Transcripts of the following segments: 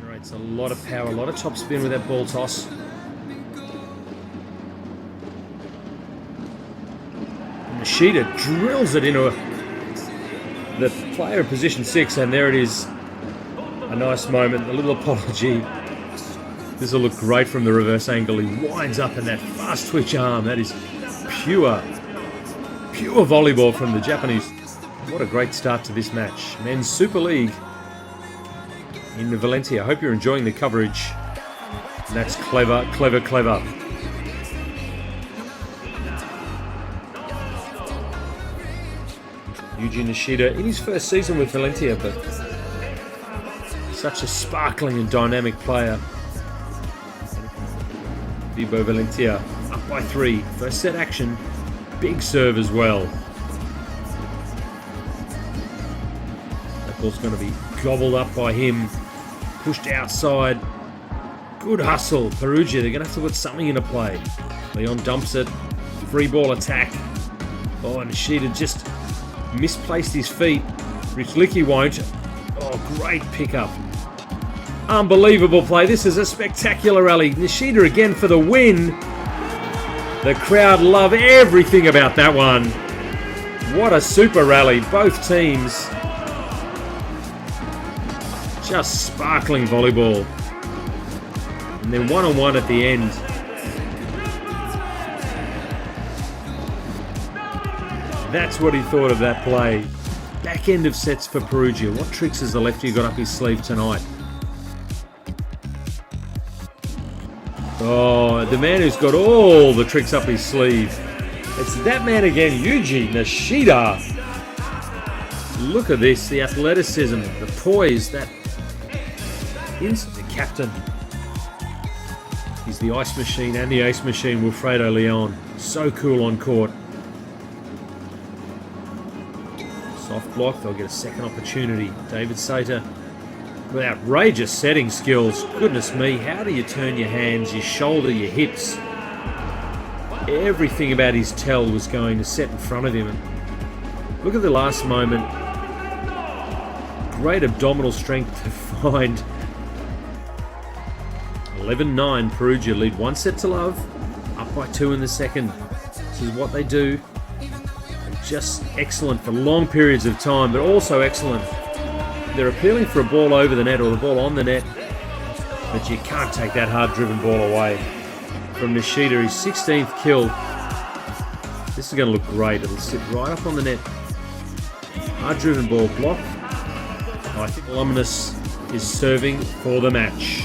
Generates a lot of power, a lot of top spin with that ball toss. And Nishida drills it into the player in position 6, and there it is. A nice moment, a little apology. This will look great from the reverse angle. He winds up in that fast twitch arm. That is pure volleyball from the Japanese. What a great start to this match. Men's Super League in Valencia. I hope you're enjoying the coverage. And that's clever, clever, clever. Yuji Nishida in his first season with Valencia, but such a sparkling and dynamic player. Vibo Valencia up by 3. First set action. Big serve as well. That ball's going to be gobbled up by him. Pushed outside. Good hustle. Perugia, they're going to have to put something into play. Leon dumps it. Free ball attack. Oh, Nishida just misplaced his feet. Richlicki won't. Oh, great pickup. Unbelievable play. This is a spectacular rally. Nishida again for the win. The crowd love everything about that one. What a super rally. Both teams just sparkling volleyball. And then one-on-one at the end. That's what he thought of that play. Back end of sets for Perugia. What tricks has the lefty got up his sleeve tonight? Oh, the man who's got all the tricks up his sleeve. It's that man again, Yuji Nishida. Look at this, the athleticism, the poise, that instant captain. He's the ice machine and the ace machine, Wilfredo Leon. So cool on court. Soft block, they'll get a second opportunity. David Sater with outrageous setting skills. Goodness me, how do you turn your hands, your shoulder, your hips? Everything about his tell was going to set in front of him. And look at the last moment. Great abdominal strength to find. 11-9, Perugia lead 1 set to love. Up by 2 in the second. This is what they do. And just excellent for long periods of time, but also excellent. They're appealing for a ball over the net or the ball on the net, but you can't take that hard-driven ball away from Nishida. His 16th kill. This is going to look great. It'll sit right up on the net. Hard-driven ball block. I think Luminous is serving for the match.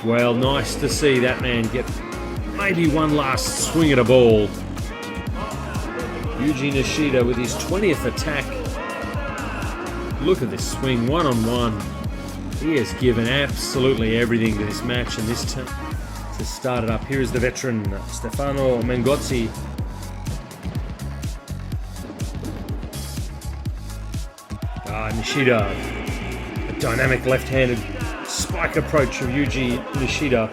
Well, nice to see that man get maybe one last swing at a ball. Yuji Nishida with his 20th attack. Look at this swing, one-on-one. He has given absolutely everything to this match and this team to start it up. Here is the veteran, Stefano Mengozzi. Nishida, a dynamic left-handed spike approach of Yuji Nishida.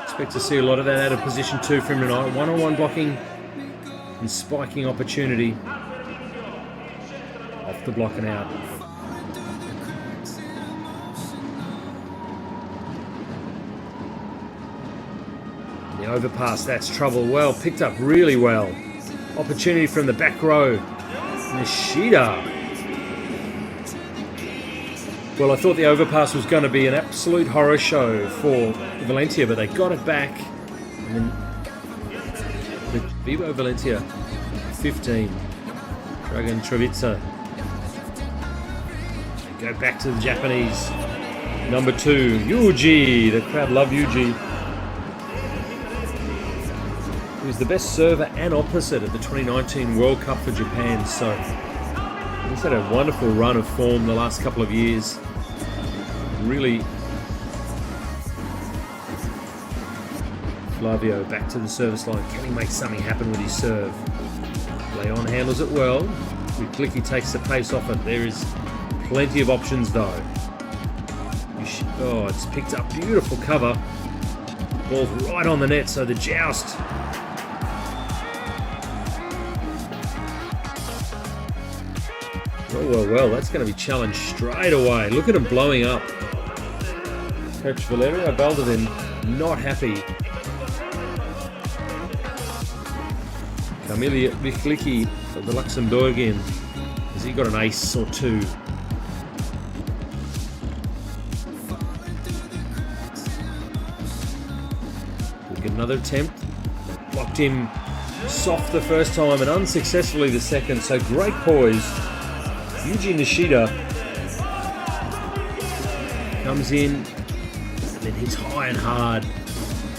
Expect to see a lot of that out of position 2 from him tonight. One-on-one blocking and spiking opportunity. Off the block and out. The overpass, that's trouble. Well, picked up really well. Opportunity from the back row. Nishida. Well, I thought the overpass was going to be an absolute horror show for Valencia, but they got it back. And then the Vibo Valencia 15. Dragan Trevica. They go back to the Japanese. Number 2, Yuji. The crowd love Yuji. He was the best server and opposite at the 2019 World Cup for Japan, so he's had a wonderful run of form the last couple of years. Really, Flavio back to the service line. Can he make something happen with his serve? Leon handles it well. Richlicki takes the pace off it. There is plenty of options though. Oh, it's picked up beautiful cover. Ball's right on the net, so the joust. Well, that's going to be challenged straight away. Look at him blowing up. Coach Valerio Baldovin not happy. Camille Vichlicki of the Luxembourgian. Has he got an ace or two? We'll get another attempt. Blocked him soft the first time and unsuccessfully the second, so great poise. Yuji Nishida comes in and then hits high and hard.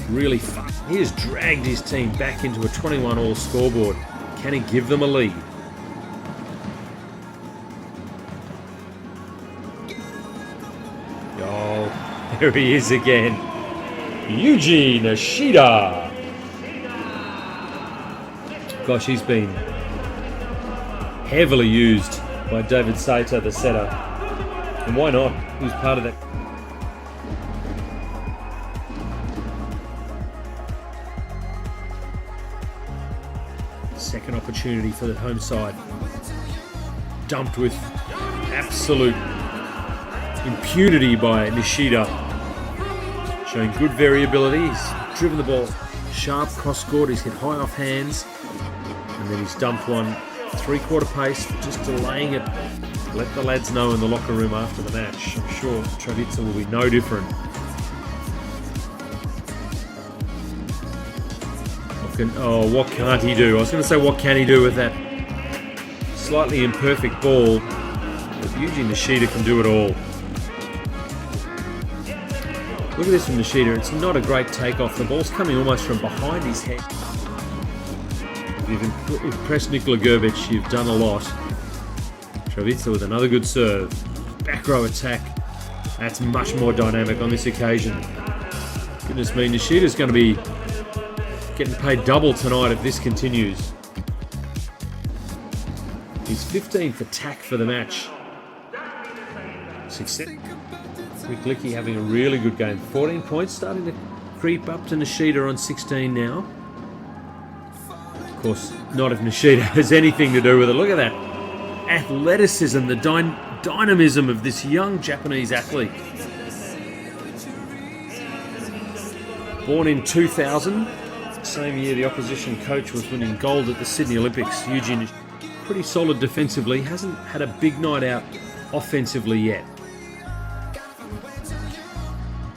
Really fun. He has dragged his team back into a 21-all scoreboard. Can he give them a lead? Oh, there he is again. Yuji Nishida. Gosh, he's been heavily used by David Saito, the setter. And why not? He was part of that. Second opportunity for the home side. Dumped with absolute impunity by Nishida. Showing good variability. He's driven the ball sharp cross court. He's hit high off hands. And then he's dumped one 3/4 pace, just delaying it. Let the lads know in the locker room after the match. I'm sure Travitsa will be no different. What can't he do? I was going to say, what can he do with that slightly imperfect ball? But Yuji Nishida can do it all. Look at this from Nishida. It's not a great takeoff. The ball's coming almost from behind his head. If you've impressed Nikola Grbić, you've done a lot. Travitsa with another good serve. Back row attack. That's much more dynamic on this occasion. Goodness me, Nishida's going to be getting paid double tonight if this continues. He's 15th attack for the match. Success. Vichlicki having a really good game. 14 points, starting to creep up to Nishida on 16 now. Of course, not if Nishida has anything to do with it. Look at that athleticism, the dynamism of this young Japanese athlete. Born in 2000, same year the opposition coach was winning gold at the Sydney Olympics. Yuji is pretty solid defensively, hasn't had a big night out offensively yet.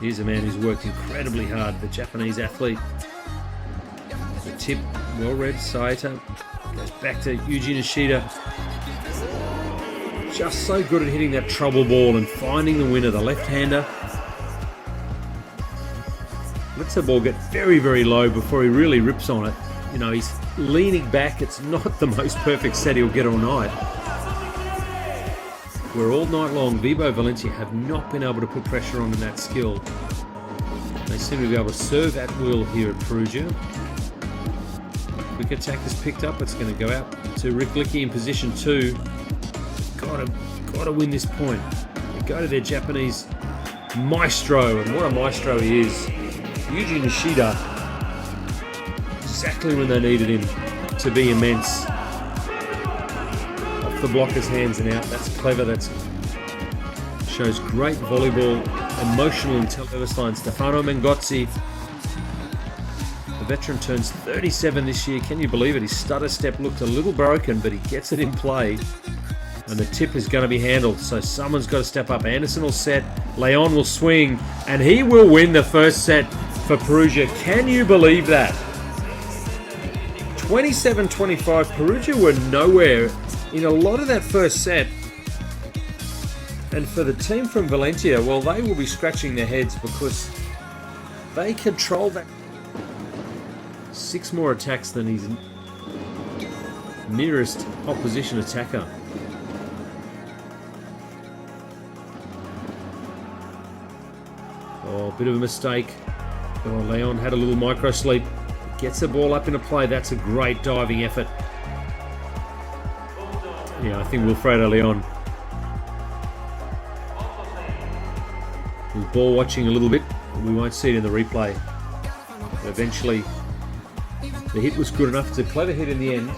Here's a man who's worked incredibly hard, the Japanese athlete. The tip, well read, Saito. Goes back to Yuji Nishida. Just so good at hitting that trouble ball and finding the winner, the left-hander. Lets the ball get very, very low before he really rips on it. You know, he's leaning back. It's not the most perfect set he'll get all night. Where all night long, Vibo Valencia have not been able to put pressure on in that skill. They seem to be able to serve at will here at Perugia. Quick attack is picked up. It's going to go out to Vichlicki in position 2. Got to win this point. They go to their Japanese maestro, and what a maestro he is. Yuji Nishida, exactly when they needed him to be immense. Off the blocker's hands and out. That's clever. That shows great volleyball, emotional intelligence line. Stefano Mengozzi, the veteran, turns 37 this year. Can you believe it? His stutter step looked a little broken, but he gets it in play. And the tip is going to be handled, so someone's got to step up. Anderson will set, Leon will swing, and he will win the first set for Perugia. Can you believe that? 27-25, Perugia were nowhere in a lot of that first set. And for the team from Valencia, well, they will be scratching their heads because they control that. 6 more attacks than his nearest opposition attacker. Oh, a bit of a mistake. Oh, Leon had a little micro sleep. Gets the ball up into play. That's a great diving effort. Yeah, I think Wilfredo Leon was ball watching a little bit. We won't see it in the replay. But eventually, the hit was good enough. It's a clever hit in the end.